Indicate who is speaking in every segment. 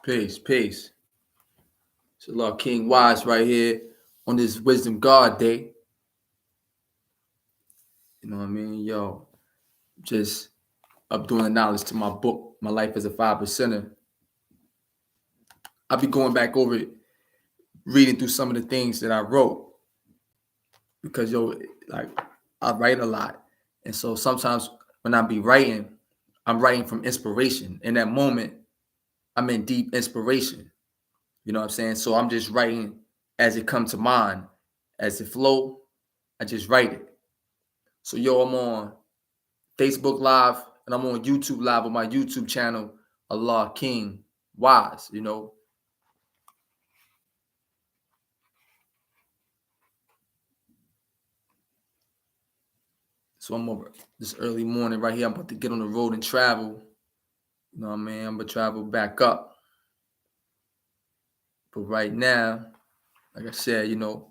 Speaker 1: Peace, peace. It's Allah King Wize right here on this Wisdom God Day. You know what I mean? Yo, just up doing the knowledge to my book, My Life as a 5%er. I'll be going back over it, reading through some of the things that I wrote. Because, like, I write a lot. And so sometimes when I be writing, I'm writing from inspiration. In that moment, I'm in deep inspiration. You know what I'm saying? So I'm just writing as it comes to mind. As it flow, I just write it. So I'm on Facebook Live and I'm on YouTube Live on my YouTube channel, Allah King Wize, So I'm over this early morning right here. I'm about to get on the road and travel. You know what I mean? I'm going to travel back up. But right now, like I said, I'm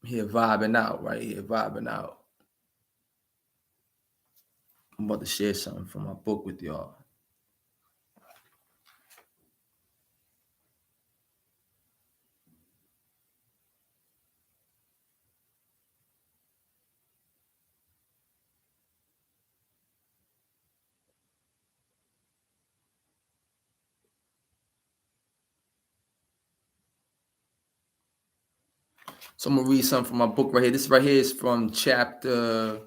Speaker 1: here vibing out, right here, vibing out. I'm about to share something from my book with y'all. So I'm gonna read something from my book right here. This right here is from chapter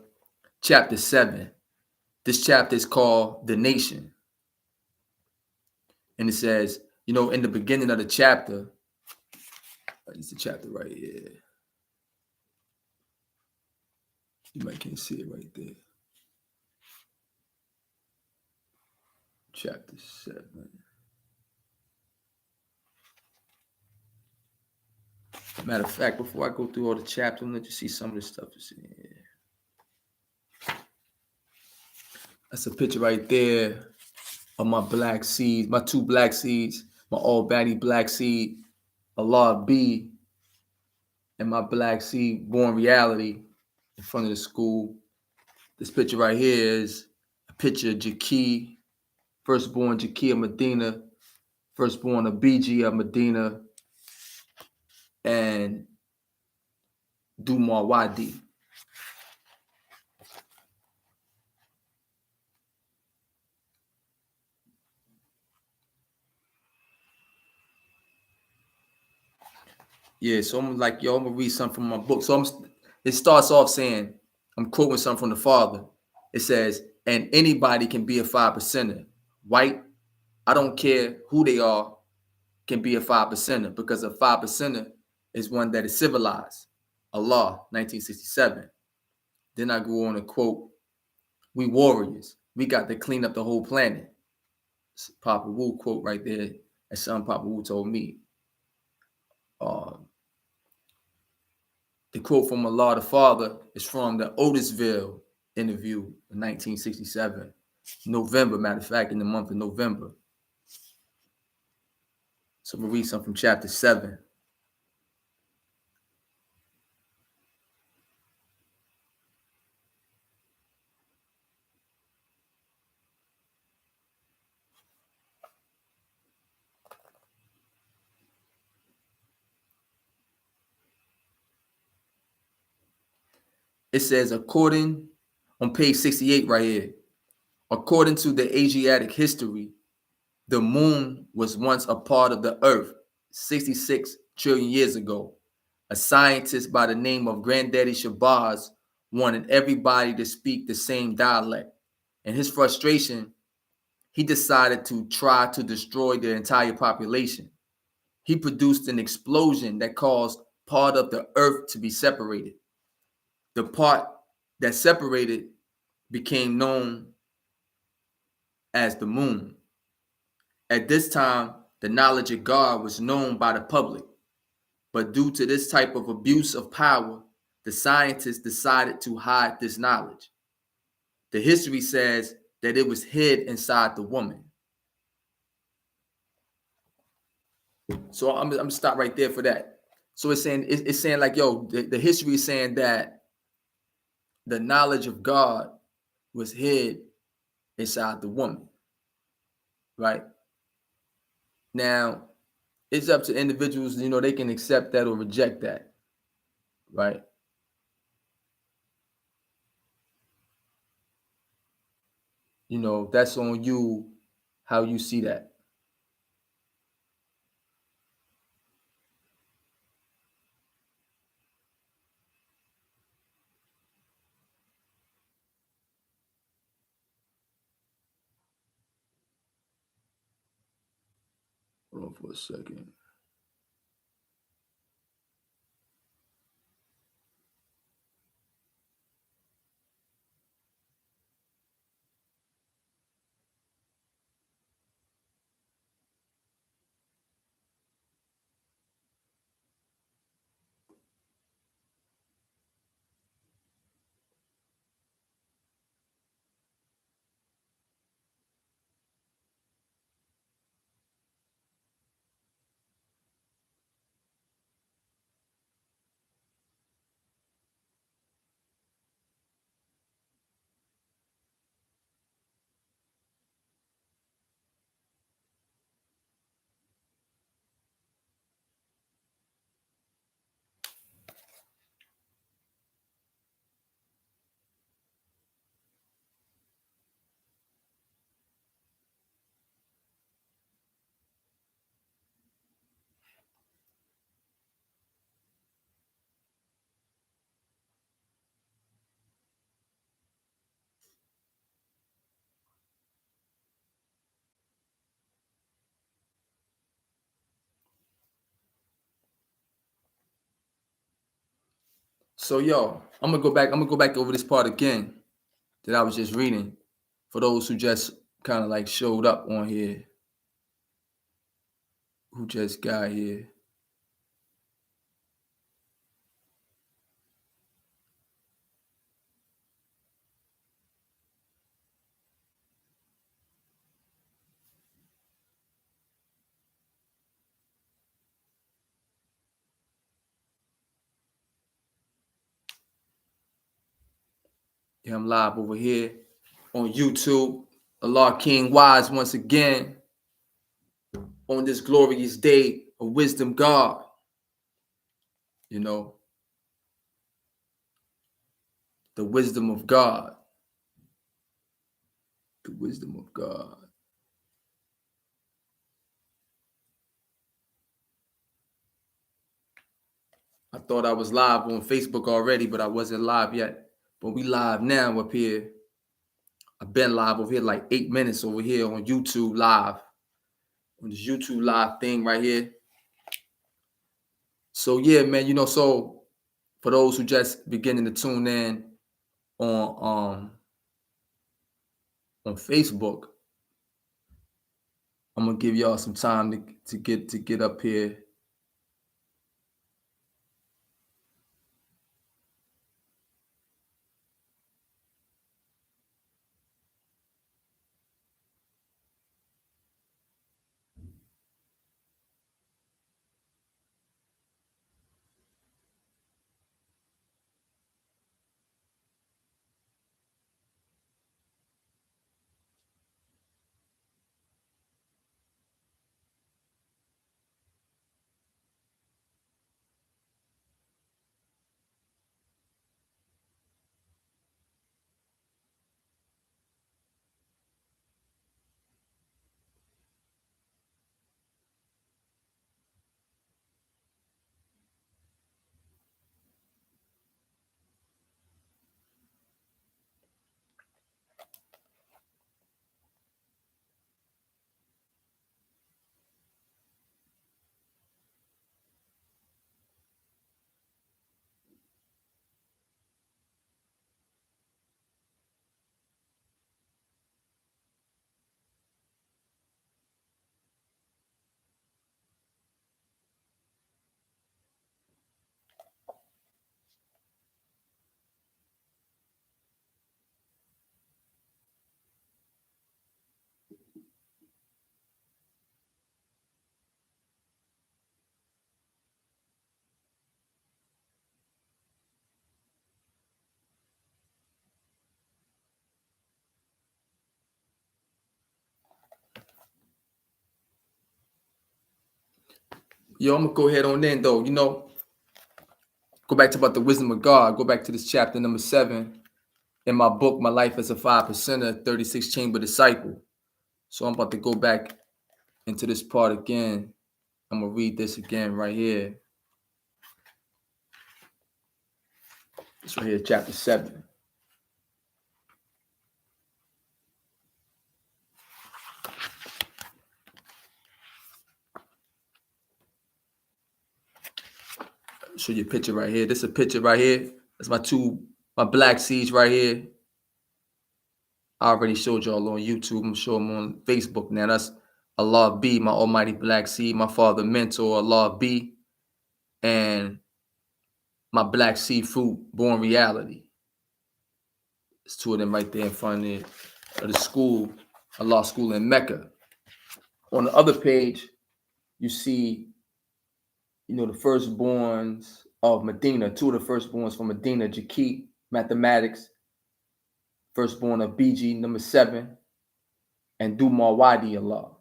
Speaker 1: 7. This chapter is called The Nation. And it says, in the beginning of the chapter, it's the chapter right here. You might can't see it right there. Chapter 7. Matter of fact, before I go through all the chapters, let you see some of the stuff that's in here. That's a picture right there of my black seeds, my 2 black seeds, my all baddie black seed, Allah B, and my black seed, Born Reality, in front of the school. This picture right here is a picture of Jaki, firstborn Jaki of Medina, firstborn of BG of Medina, and Dumar Wadi. Yeah, so I'm like, I'm gonna read something from my book. So it starts off saying, I'm quoting something from the Father. It says, and anybody can be a 5%er. White, I don't care who they are, can be a 5%er, because a 5%er is one that is civilized. Allah, 1967. Then I go on to quote, we warriors, we got to clean up the whole planet. It's Papa Wu quote right there, as son Papa Wu told me. The quote from Allah the Father is from the Otisville interview in 1967, November, matter of fact, in the month of November. So I'm going to read something from chapter 7. It says, on page 68 right here, according to the Asiatic history, the moon was once a part of the earth 66 trillion years ago. A scientist by the name of Granddaddy Shabazz wanted everybody to speak the same dialect. In his frustration, he decided to try to destroy the entire population. He produced an explosion that caused part of the earth to be separated. The part that separated became known as the moon. At this time, the knowledge of God was known by the public. But due to this type of abuse of power, the scientists decided to hide this knowledge. The history says that it was hid inside the woman. So I'm gonna stop right there for that. So it's saying like, the history is saying that the knowledge of God was hid inside the woman, right? Now, it's up to individuals, they can accept that or reject that, right? That's on you, how you see that. Hold on for a second. So yo, I'm gonna go back over this part again that I was just reading for those who just kind of like showed up on here, who just got here. Yeah, I'm live over here on YouTube. Allah King Wize once again on this glorious day of wisdom, God. You know, the wisdom of God. The wisdom of God. I thought I was live on Facebook already, but I wasn't live yet. But we live now up here. I've been live over here like 8 minutes over here on YouTube live. On this YouTube live thing right here. So yeah, man, so for those who just beginning to tune in on Facebook, I'm gonna give y'all some time to get up here. Yo, I'm gonna go ahead on in though. Go back to about the wisdom of God. Go back to this chapter number 7 in my book, My Life as a 5%er, 36 Chamber Disciple. So I'm about to go back into this part again. I'm gonna read this again right here. It's right here, chapter 7. Show you a picture right here. This is a picture right here. That's my black seeds right here. I already showed y'all on YouTube. I'm showing them on Facebook now. That's Allah B, my almighty black seed, my father mentor, Allah B, and my black seed fruit, born reality. There's two of them right there in front of the school, Allah school in Mecca. On the other page, you see, the firstborns of Medina, two of the firstborns from Medina, Jakit, mathematics, firstborn of BG, number 7, and Dumar Wadi Allah.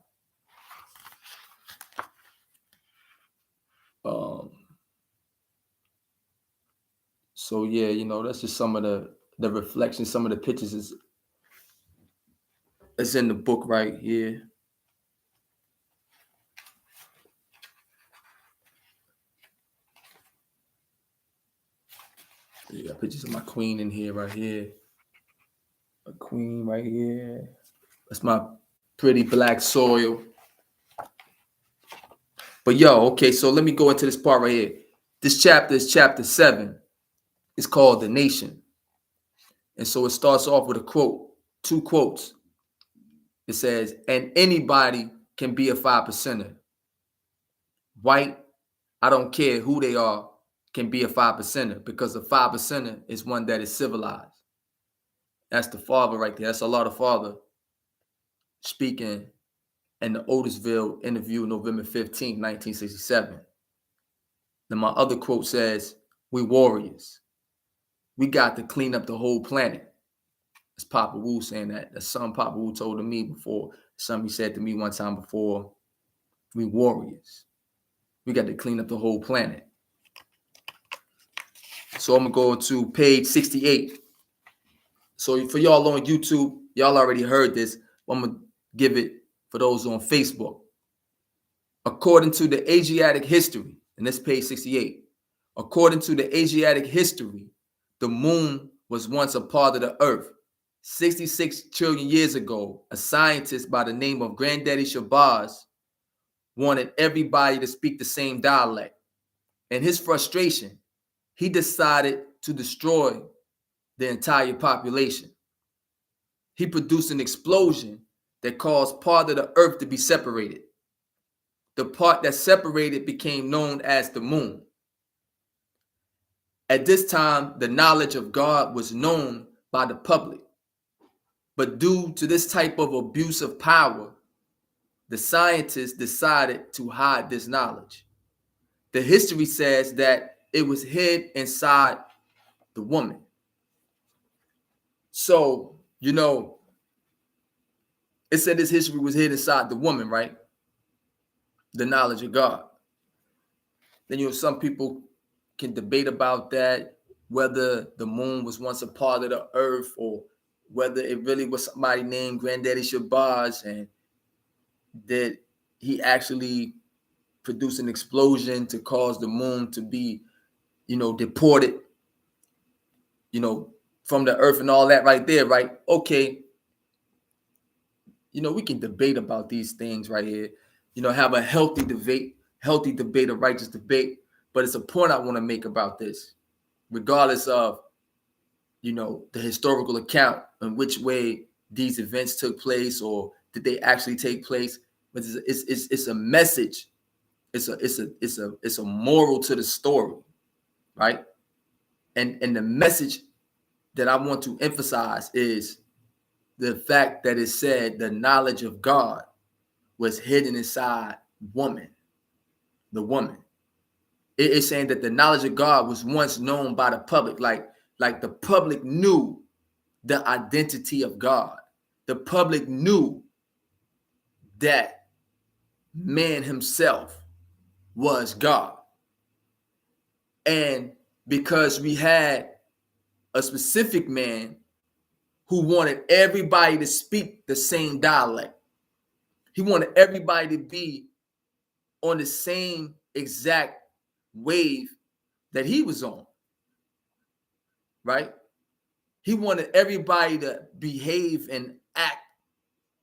Speaker 1: So yeah, that's just some of the reflections, some of the pictures is in the book right here. You got pictures of my queen in here, right here. A queen right here. That's my pretty black soil. But okay, so let me go into this part right here. This chapter is chapter 7. It's called The Nation. And so it starts off with a quote, 2 quotes. It says, and anybody can be a 5%er. White, I don't care who they are, can be a 5%er, because a 5%er is one that is civilized. That's the father right there. That's Allah the Father speaking in the Otisville interview, November 15th, 1967. Then my other quote says, we warriors. We got to clean up the whole planet. That's Papa Wu saying that. That's something Papa Wu told to me before. Something he said to me one time before. We warriors. We got to clean up the whole planet. So I'm going to go to page 68. So for y'all on YouTube, y'all already heard this. I'm going to give it for those on Facebook. According to the Asiatic history, and that's page 68. According to the Asiatic history, the moon was once a part of the earth. 66 trillion years ago, a scientist by the name of Granddaddy Shabazz wanted everybody to speak the same dialect. In his frustration, he decided to destroy the entire population. He produced an explosion that caused part of the earth to be separated. The part that separated became known as the moon. At this time, the knowledge of God was known by the public. But due to this type of abuse of power, the scientists decided to hide this knowledge. The history says that it was hid inside the woman. So, it said this history was hid inside the woman, right? The knowledge of God. Then, some people can debate about that, whether the moon was once a part of the earth or whether it really was somebody named Granddaddy Shabazz and that he actually produced an explosion to cause the moon to be, deported, from the earth and all that right there, right? Okay. We can debate about these things right here, have a healthy debate, a righteous debate. But it's a point I want to make about this, regardless of, the historical account and which way these events took place or did they actually take place. But it's a message. It's a moral to the story, right? And the message that I want to emphasize is the fact that it said the knowledge of God was hidden inside woman, the woman. It's saying that the knowledge of God was once known by the public, like the public knew the identity of God. The public knew that man himself was God. And because we had a specific man who wanted everybody to speak the same dialect, he wanted everybody to be on the same exact wave that he was on, right? He wanted everybody to behave and act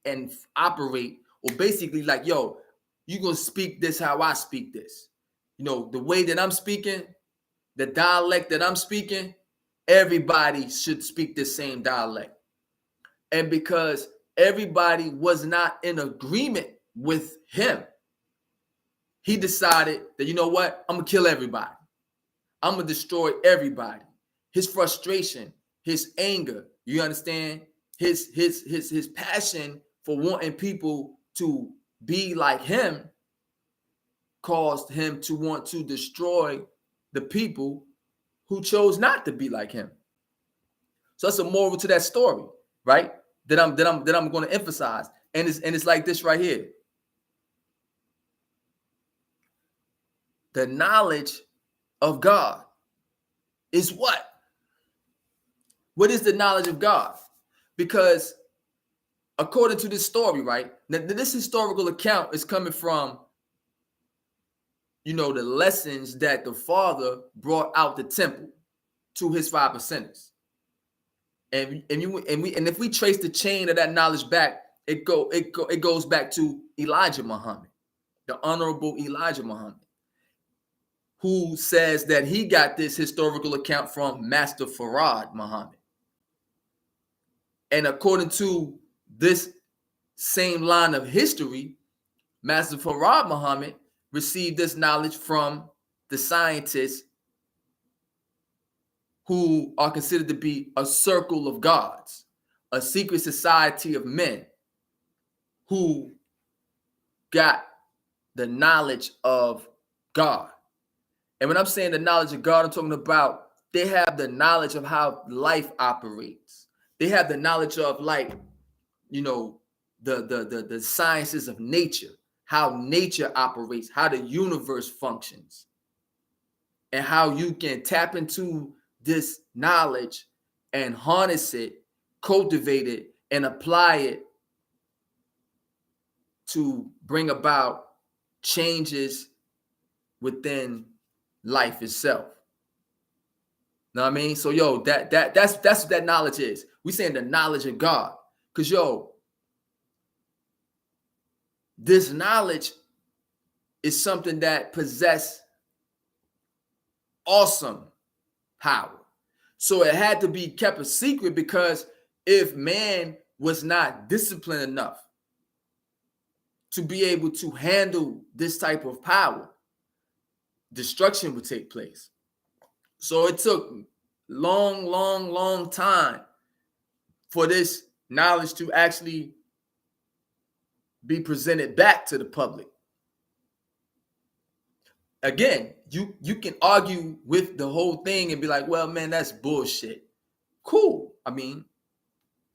Speaker 1: and operate, or basically like, yo, you gonna speak this how I speak this. You know, the way that I'm speaking, the dialect that I'm speaking, everybody should speak the same dialect. And because everybody was not in agreement with him, he decided that, you know what, I'm gonna kill everybody. I'm gonna destroy everybody. His frustration, his anger, you understand? His passion for wanting people to be like him caused him to want to destroy the people who chose not to be like him. So that's a moral to that story, right? That I'm going to emphasize. And it's like this right here. The knowledge of God is what? What is the knowledge of God? Because according to this story, right? Now, this historical account is coming from, you know, the lessons that the Father brought out the temple to his 5 percenters. And if we trace the chain of that knowledge back, it goes back to Elijah Muhammad, the Honorable Elijah Muhammad, who says that he got this historical account from Master Farad Muhammad. And according to this same line of history, Master Farad Muhammad received this knowledge from the scientists who are considered to be a circle of gods, a secret society of men who got the knowledge of God. And when I'm saying the knowledge of God, I'm talking about they have the knowledge of how life operates. They have the knowledge of, like, you know, the sciences of nature, how nature operates, how the universe functions, and how you can tap into this knowledge and harness it, cultivate it, and apply it to bring about changes within life itself. Know what I mean? So, yo, that's what that knowledge is. We saying the knowledge of God. Because, yo, this knowledge is something that possess awesome power. So it had to be kept a secret, because if man was not disciplined enough to be able to handle this type of power, destruction would take place. So it took long time for this knowledge to actually be presented back to the public. Again, you can argue with the whole thing and be like, well, man, that's bullshit. Cool. I mean,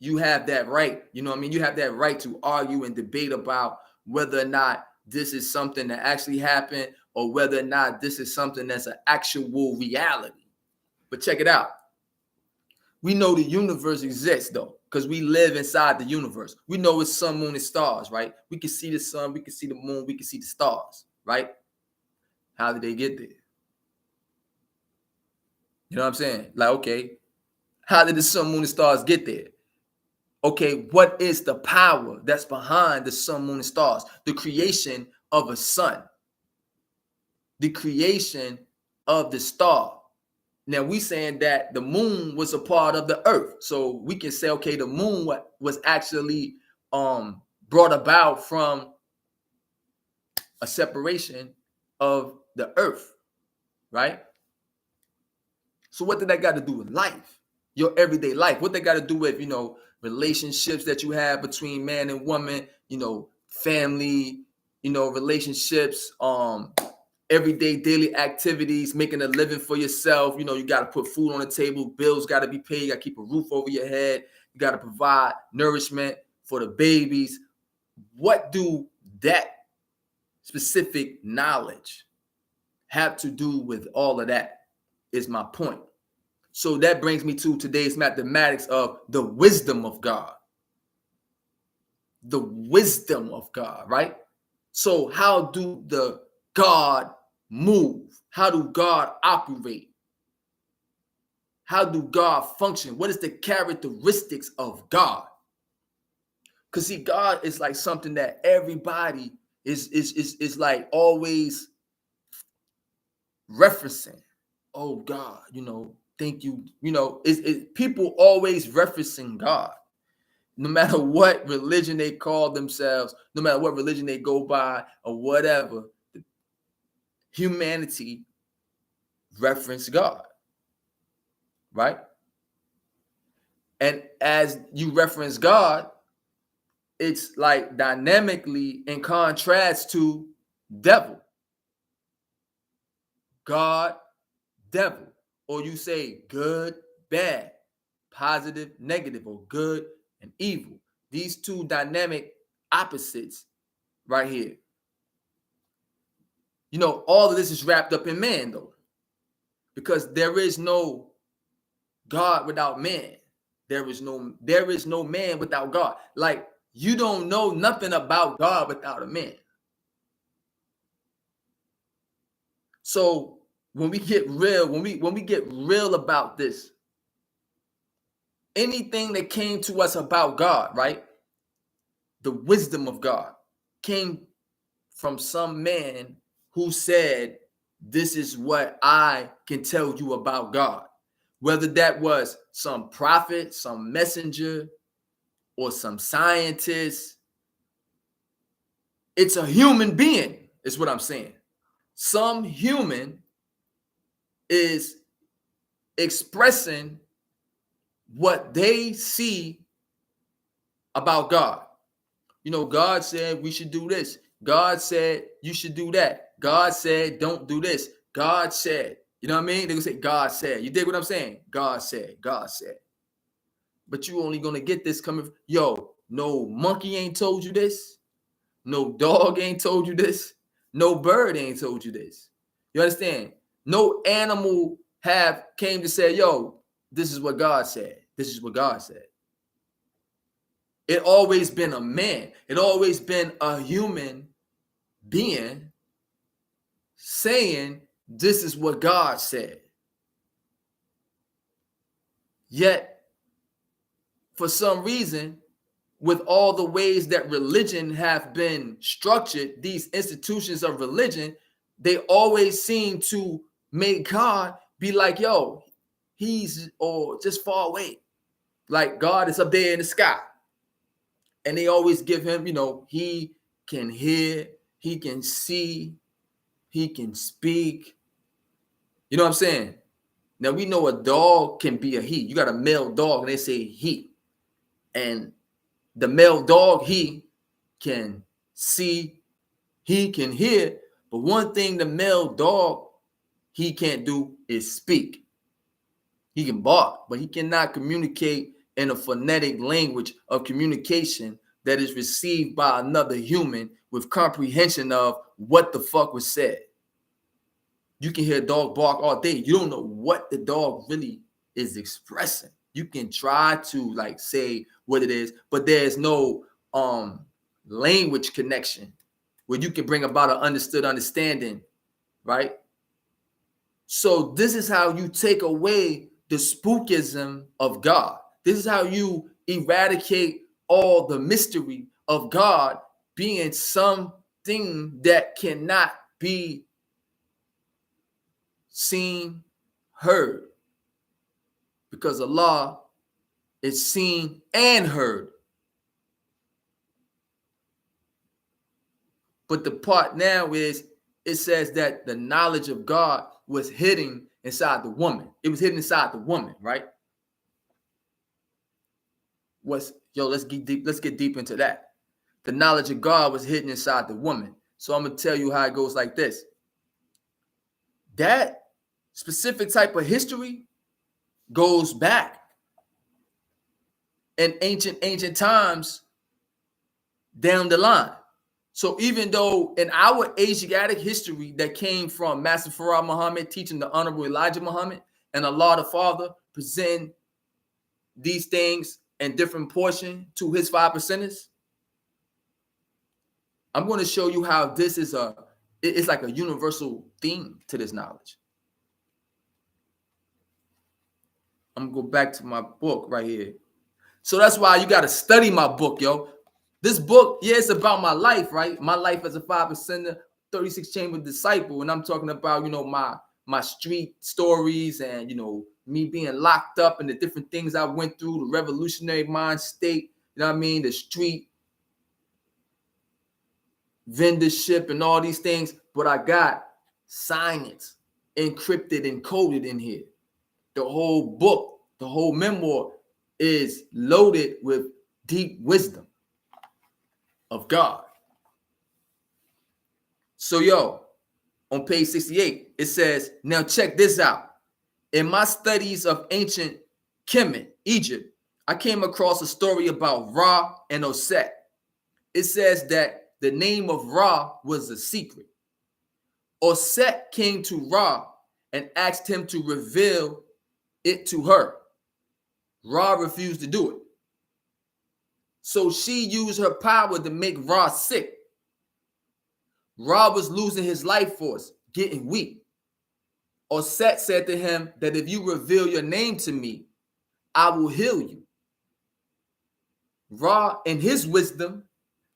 Speaker 1: you have that right. You know what I mean? You have that right to argue and debate about whether or not this is something that actually happened, or whether or not this is something that's an actual reality. But check it out. We know the universe exists, though, because we live inside the universe. We know it's sun, moon, and stars, right? We can see the sun, we can see the moon, we can see the stars, right? How did they get there? You know what I'm saying? Like, okay, how did the sun, moon, and stars get there? Okay, what is the power that's behind the sun, moon, and stars? The creation of a sun. The creation of the star. Now, we saying that the moon was a part of the earth. So we can say, okay, the moon was actually brought about from a separation of the earth, right? So what did that got to do with life? Your everyday life? What they got to do with, you know, relationships that you have between man and woman, you know, family, you know, relationships, everyday daily activities, making a living for yourself. You know, you got to put food on the table, bills got to be paid, you got to keep a roof over your head, you got to provide nourishment for the babies. What do that specific knowledge have to do with all of that, is my point. So that brings me to today's mathematics of the wisdom of God. The wisdom of God, right? So how do the God move? How do God operate? How do God function? What is the characteristics of God? Because see, God is like something that everybody is like always referencing. Oh God, thank you. People always referencing God. No matter what religion they call themselves, no matter what religion they go by or whatever, humanity reference God, right? And as you reference God, it's like dynamically in contrast to devil, God, devil, or you say good, bad, positive, negative, or good and evil. These two dynamic opposites right here. All of this is wrapped up in man, though, because there is no God without man. There is no man without God. Like, you don't know nothing about God without a man. So when we get real, when we get real about this, anything that came to us about God, right? The wisdom of God came from some man who said, this is what I can tell you about God. Whether that was some prophet, some messenger, or some scientist, it's a human being, is what I'm saying. Some human is expressing what they see about God. God said we should do this. God said you should do that. God said don't do this. God said, you know what I mean? They're gonna say God said. You dig what I'm saying? God said, God said. But you only gonna get this coming. No monkey ain't told you this. No dog ain't told you this. No bird ain't told you this. You understand? No animal came to say, this is what God said. This is what God said. It always been a man. It always been a human being saying, this is what God said. Yet, for some reason, with all the ways that religion have been structured, these institutions of religion, they always seem to make God be like, he's just far away. Like God is up there in the sky. And they always give him, he can hear, he can see, he can speak. You know what I'm saying? Now we know a dog can be a he. You got a male dog and they say he. And the male dog, he can see, he can hear. But one thing the male dog, he can't do is speak. He can bark, but he cannot communicate in a phonetic language of communication that is received by another human with comprehension of what the fuck was said. You can hear a dog bark all day. You don't know what the dog really is expressing. You can try to say what it is, but there's no language connection where you can bring about an understood understanding, right? So this is how you take away the spookism of God. This is how you eradicate all the mystery of God being something that cannot be seen, heard. Because Allah is seen and heard. But the part now is, it says that the knowledge of God was hidden inside the woman. It was hidden inside the woman, right? Let's get deep into that. The knowledge of God was hidden inside the woman. So I'm going to tell you how it goes like this. That specific type of history goes back in ancient times down the line. So even though in our Asiatic history that came from Master Farah Muhammad teaching the Honorable Elijah Muhammad and Allah the Father present these things in different portion to his 5%ers, I'm going to show you how this is it's like a universal theme to this knowledge. I'm going to go back to my book right here. So that's why you got to study my book, yo. This book, yeah, it's about my life, right? My life as a 5%er, 36 chamber disciple. And I'm talking about, my street stories and, me being locked up and the different things I went through, the revolutionary mind state, you know what I mean? The street vendorship and all these things. But I got science encrypted and coded in here. The whole book, the whole memoir is loaded with deep wisdom of God. So, yo, on page 68, it says, now check this out. In my studies of ancient Kemet, Egypt, I came across a story about Ra and Osset. It says that the name of Ra was a secret. Osset came to Ra and asked him to reveal it to her. Ra refused to do it. So she used her power to make Ra sick. Ra was losing his life force, getting weak. Osset said to him that if you reveal your name to me, I will heal you. Ra, in his wisdom,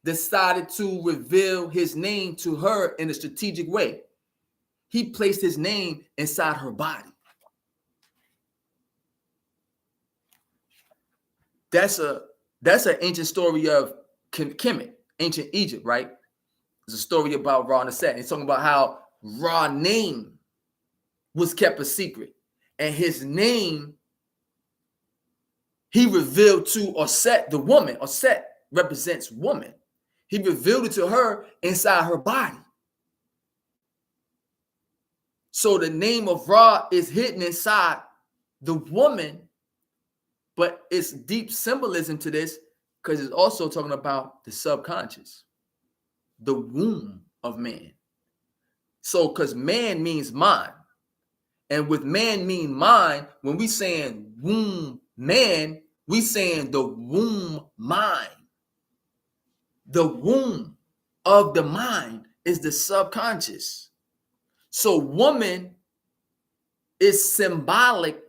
Speaker 1: decided to reveal his name to her in a strategic way. He placed his name inside her body. That's an ancient story of Kemet, ancient Egypt, right? It's a story about Ra and Osset. It's talking about how Ra's name was kept a secret. And his name, he revealed to Osset, the woman. Osset represents woman. He revealed it to her inside her body. So the name of Ra is hidden inside the woman, but it's deep symbolism to this because it's also talking about the subconscious, the womb of man. So because man means mind. And with man mean mind, when we saying womb man, we saying the womb mind. The womb of the mind is the subconscious. So woman is symbolic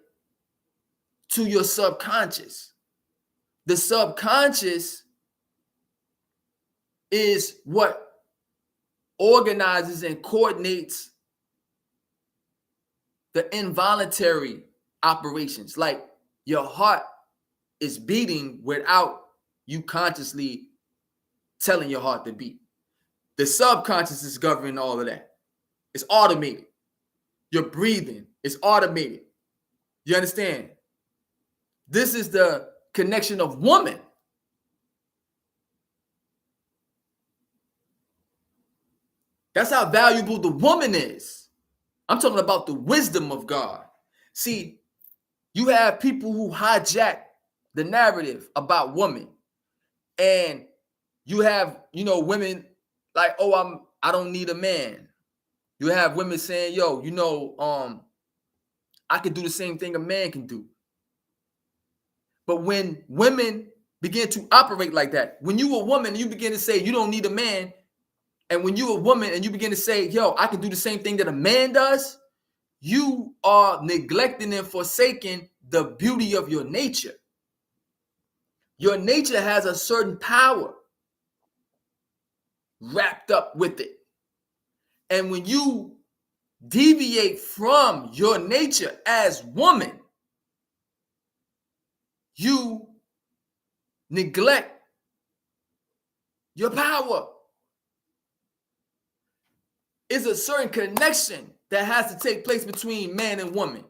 Speaker 1: to your subconscious. The subconscious is what organizes and coordinates the involuntary operations. Like your heart is beating without you consciously telling your heart to beat. The subconscious is governing all of that. It's automated. Your breathing is automated. You understand? This is the connection of woman. That's how valuable the woman is. I'm talking about the wisdom of God. See, you have people who hijack the narrative about women. And you have, women like, oh, I don't need a man. You have women saying, yo, I can do the same thing a man can do. But when women begin to operate like that, when you a woman, you begin to say you don't need a man. And when you a woman and you begin to say, yo, I can do the same thing that a man does, you are neglecting and forsaking the beauty of your nature. Your nature has a certain power wrapped up with it. And when you deviate from your nature as woman, you neglect your power. It's a certain connection that has to take place between man and woman.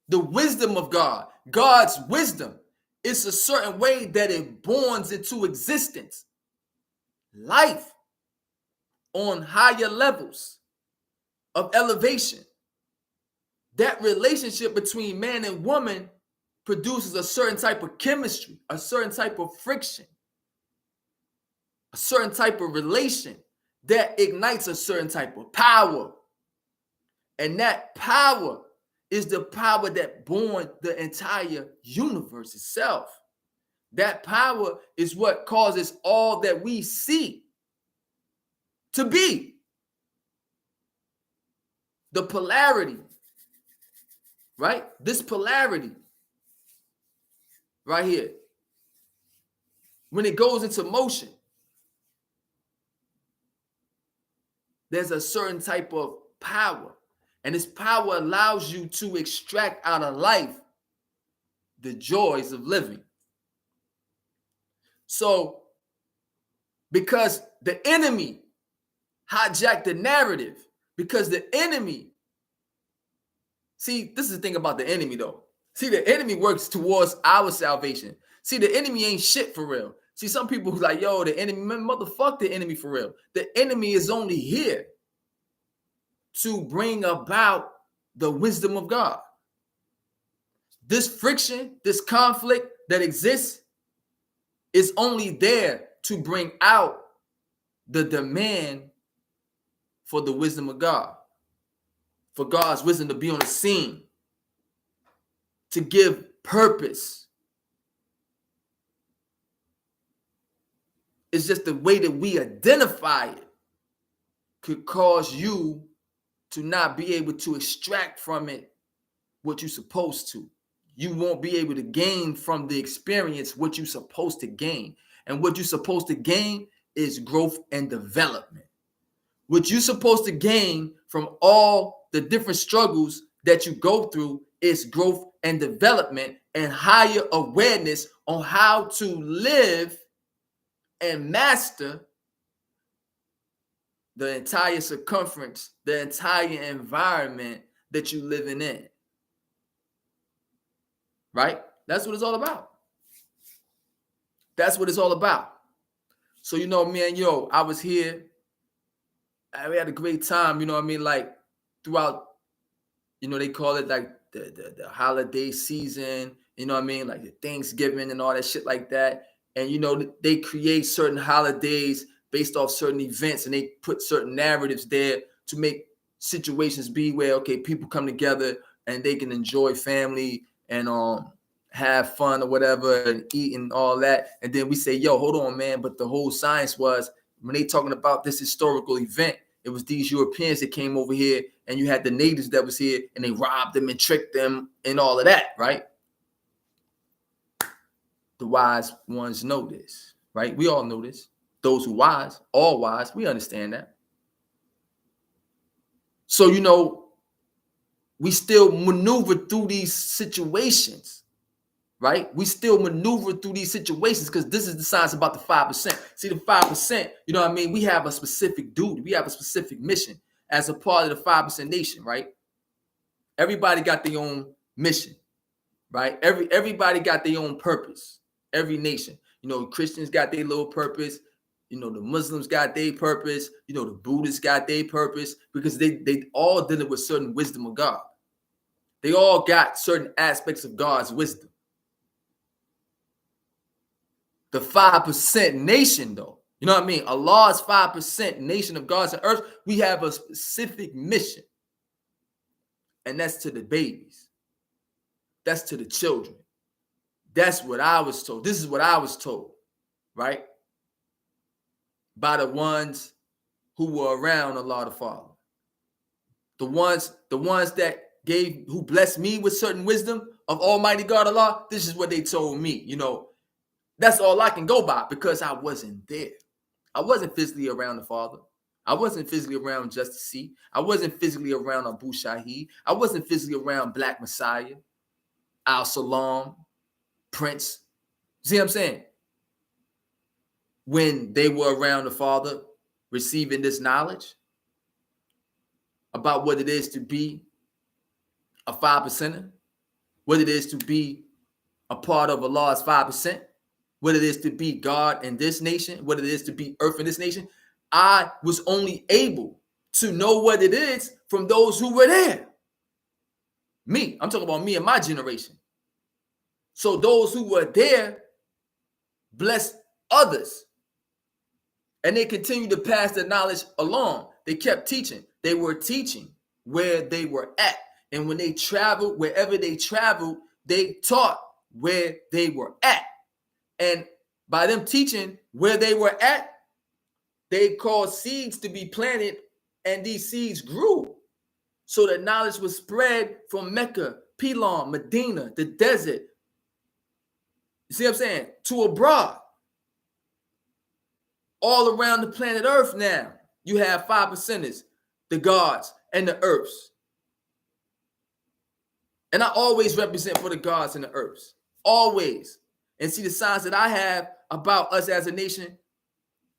Speaker 1: The wisdom of God, God's wisdom, it's a certain way that it borns into existence. Life on higher levels of elevation. That relationship between man and woman produces a certain type of chemistry, a certain type of friction. a certain type of relation that ignites a certain type of power. And that power is the power that born the entire universe itself. That power is what causes all that we see to be. The polarity, right? This polarity right here, when it goes into motion, there's a certain type of power. And this power allows you to extract out of life the joys of living. So, because the enemy hijacked the narrative, because the enemy, see, this is the thing about the enemy though. See, the enemy works towards our salvation. See, the enemy ain't shit for real. See, some people who's like, yo, the enemy, motherfuck the enemy for real. The enemy is only here to bring about the wisdom of God. This friction, this conflict that exists is only there to bring out the demand for the wisdom of God, for God's wisdom to be on the scene, to give purpose. It's just the way that we identify it could cause you to not be able to extract from it what you're supposed to. You won't be able to gain from the experience what you're supposed to gain. And what you're supposed to gain is growth and development. What you're supposed to gain from all the different struggles that you go through is growth and development and higher awareness on how to live and master the entire circumference, the entire environment that you're living in. Right? That's what it's all about. That's what it's all about. So, you know, man, yo, I was here. We had a great time, you know what I mean? Like throughout, you know, they call it like the holiday season, you know what I mean? Like the Thanksgiving and all that shit like that. And, you know, they create certain holidays based off certain events, and they put certain narratives there to make situations be where, okay, people come together and they can enjoy family and have fun or whatever and eat and all that. And then we say, yo, hold on, man. But the whole science was when they talking about this historical event, it was these Europeans that came over here, and you had the natives that was here, and they robbed them and tricked them and all of that, right? The wise ones know this, right? We all know this. Those who wise, all wise, we understand that. So, you know, we still maneuver through these situations, right? We still maneuver through these situations because this is the science about the 5%. See, the 5%, you know what I mean? We have a specific duty. We have a specific mission as a part of the 5% nation, right? Everybody got their own mission, right? Everybody got their own purpose. Every nation, you know, Christians got their little purpose. You know, the Muslims got their purpose. You know, the Buddhists got their purpose because they all dealing with certain wisdom of God. They all got certain aspects of God's wisdom. The 5% nation, though, you know what I mean? Allah's 5% nation of gods and earth, we have a specific mission. And that's to the babies. That's to the children. That's what I was told. This is what I was told, right? By the ones who were around Allah the Father. The ones that who blessed me with certain wisdom of Almighty God Allah, this is what they told me, you know. That's all I can go by because I wasn't there. I wasn't physically around the Father. I wasn't physically around Justice C. I wasn't physically around Abu Shaheed. I wasn't physically around Black Messiah, Al Salam, Prince. See what I'm saying? When they were around the Father, receiving this knowledge about what it is to be a 5%er, what it is to be a part of Allah's 5%, what it is to be God in this nation, what it is to be earth in this nation, I was only able to know what it is from those who were there. Me, I'm talking about me and my generation. So those who were there blessed others And they continued to pass the knowledge along. They kept teaching. They were teaching where they were at. And when they traveled, wherever they traveled, they taught where they were at. And by them teaching where they were at, they caused seeds to be planted, and these seeds grew. So the knowledge was spread from Mecca, Pilon, Medina, the desert. You see what I'm saying? To abroad. All around the planet Earth now, you have 5%ers, the gods, and the earths. And I always represent for the gods and the earths. Always. And see the signs that I have about us as a nation,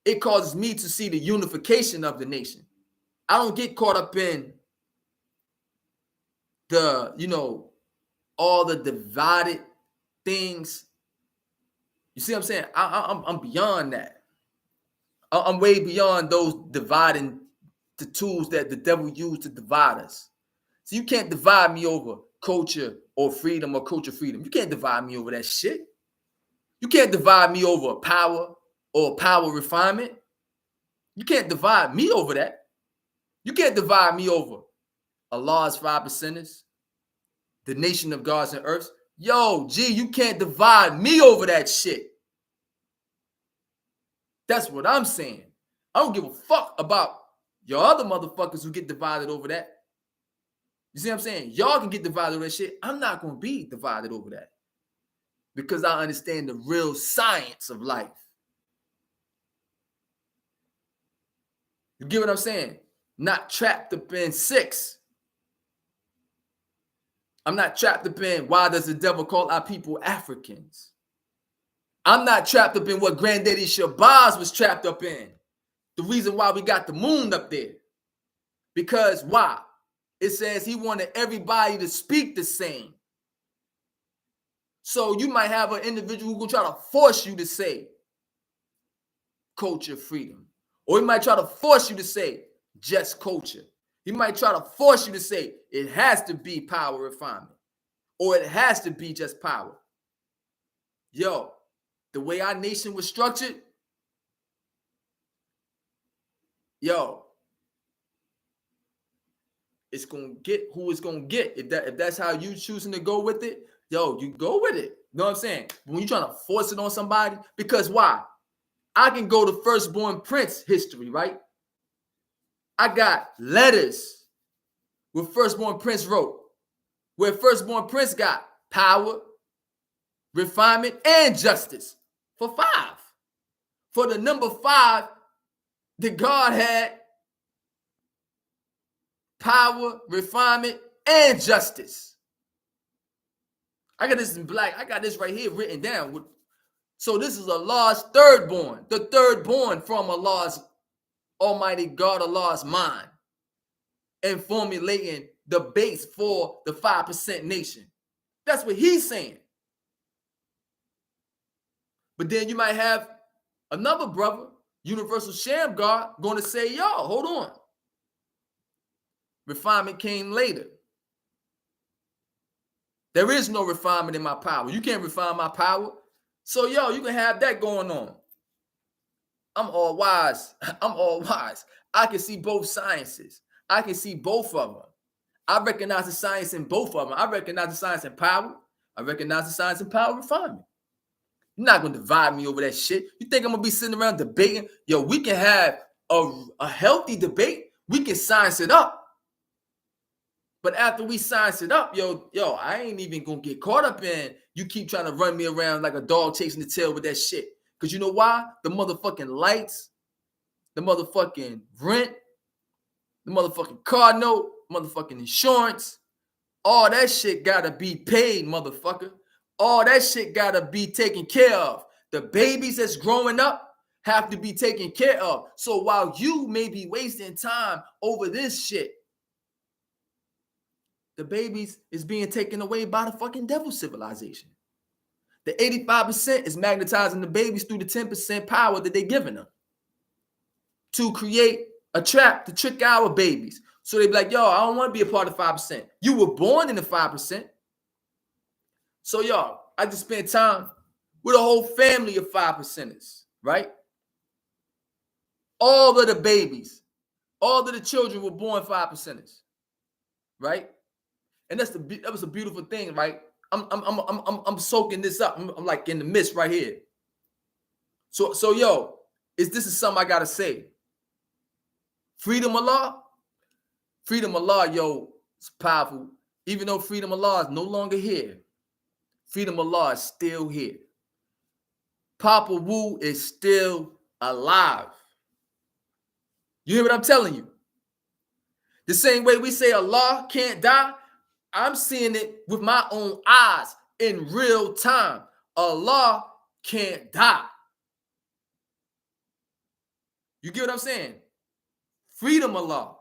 Speaker 1: it causes me to see the unification of the nation. I don't get caught up in the, all the divided things. You see what I'm saying? I'm beyond that. I'm way beyond those dividing the tools that the devil used to divide us. So you can't divide me over culture or freedom or culture freedom. You can't divide me over that shit. You can't divide me over power or power refinement. You can't divide me over that. You can't divide me over Allah's 5%ers, the nation of gods and earths. Yo, G, you can't divide me over that shit. That's what I'm saying. I don't give a fuck about your other motherfuckers who get divided over that. You see what I'm saying? Y'all can get divided over that shit. I'm not going to be divided over that because I understand the real science of life. You get what I'm saying? Not trapped up in 6. I'm not trapped up in why does the devil call our people Africans? I'm not trapped up in what Granddaddy Shabazz was trapped up in. The reason why we got the moon up there. Because why? It says he wanted everybody to speak the same. So you might have an individual who will try to force you to say culture freedom. Or he might try to force you to say just culture. He might try to force you to say it has to be power refinement. Or it has to be just power. Yo, the way our nation was structured, yo, it's gonna get who it's gonna get. If that's how you choosing to go with it, yo, you go with it. You know what I'm saying? When you're trying to force it on somebody, because why? I can go to Firstborn Prince history, right? I got letters where Firstborn Prince wrote, where Firstborn Prince got power, refinement, and justice for 5. For the number 5, the God had power, refinement, and justice. I got this in black. I got this right here written down. So this is Allah's thirdborn, the thirdborn from Allah's Almighty God Allah's mind, and formulating the base for the 5% nation. That's what he's saying. But then you might have another brother, Universal Sham God, going to say, yo, hold on. Refinement came later. There is no refinement in my power. You can't refine my power. So, yo, you can have that going on. I'm all wise. I'm all wise. I can see both sciences. I can see both of them. I recognize the science in both of them. I recognize the science in power. I recognize the science in power refinement. You're not going to divide me over that shit. You think I'm going to be sitting around debating? Yo, we can have a healthy debate. We can science it up. But after we science it up, yo, I ain't even going to get caught up in you keep trying to run me around like a dog chasing the tail with that shit. Because you know why? The motherfucking lights, the motherfucking rent, the motherfucking car note, motherfucking insurance, all that shit got to be paid, motherfucker. All that shit got to be taken care of. The babies that's growing up have to be taken care of. So while you may be wasting time over this shit, the babies is being taken away by the fucking devil civilization. The 85% is magnetizing the babies through the 10% power that they're giving them to create a trap to trick our babies. So they be like, yo, I don't want to be a part of 5%. You were born in the 5%. So, y'all, I just spent time with a whole family of 5%ers, right? All of the babies, all of the children were born 5%ers, right? And that was a beautiful thing, right? I'm soaking this up. I'm like in the midst right here. So yo, this is something I gotta say. Freedom of law, yo, it's powerful. Even though freedom of law is no longer here, freedom of law is still here. Papa Wu is still alive. You hear what I'm telling you? The same way we say Allah can't die, I'm seeing it with my own eyes in real time. Allah can't die. You get what I'm saying? Freedom of law.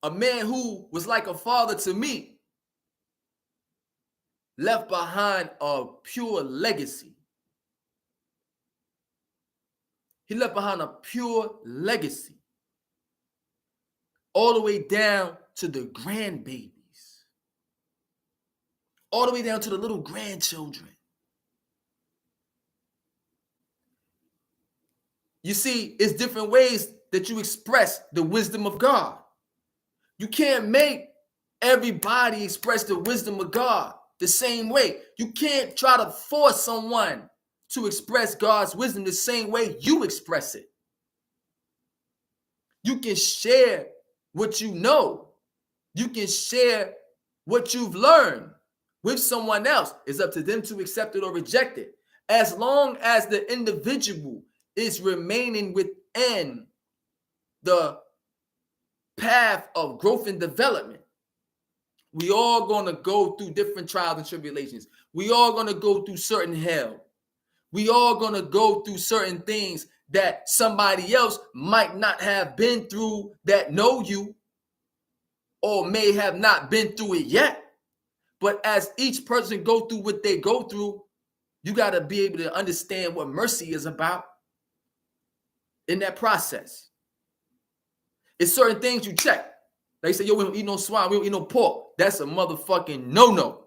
Speaker 1: A man who was like a father to me left behind a pure legacy. He left behind a pure legacy. All the way down to the grandbabies. All the way down to the little grandchildren. You see, it's different ways that you express the wisdom of God. You can't make everybody express the wisdom of God the same way. You can't try to force someone to express God's wisdom the same way you express it. You can share what you know. You can share what you've learned with someone else. It's up to them to accept it or reject it. As long as the individual is remaining within the path of growth and development, we all going to go through different trials and tribulations. We all going to go through certain hell. We all going to go through certain things that somebody else might not have been through that know you, or may have not been through it yet. But as each person go through what they go through, you got to be able to understand what mercy is about in that process. It's certain things you check. They say, yo, we don't eat no swine. We don't eat no pork. That's a motherfucking no-no.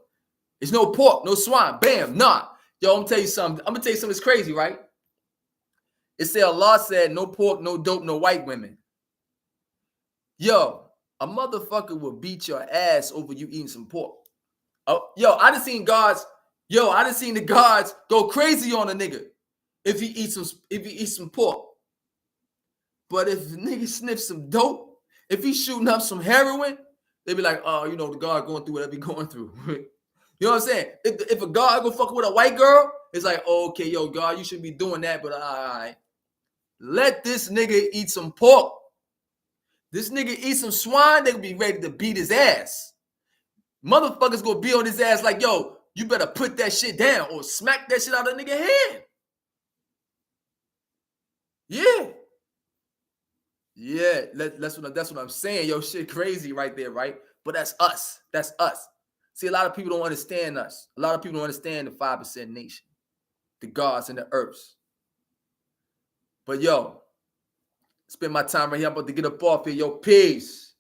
Speaker 1: It's no pork, no swine. Bam, nah. Yo, I'm going to tell you something. I'm going to tell you something that's crazy, right? It said Allah said no pork, no dope, no white women. Yo, a motherfucker will beat your ass over you eating some pork. Oh, yo, I done seen the gods go crazy on a nigga if he eats some pork. But if the nigga sniffs some dope, if he's shooting up some heroin, they be like, oh, you know, the God going through whatever he going through. You know what I'm saying? If a God go fuck with a white girl, it's like, oh, okay, yo, God, you should be doing that, but all right. Let this nigga eat some pork. This nigga eat some swine, they be ready to beat his ass. Motherfuckers gonna be on his ass like, yo, you better put that shit down or smack that shit out of the nigga head. Yeah. Yeah, that's what I'm saying. Yo, shit crazy right there, right? But that's us. That's us. See, a lot of people don't understand us. A lot of people don't understand the 5% nation, the gods and the earths. But yo, spend my time right here. I'm about to get up off here. Yo, peace.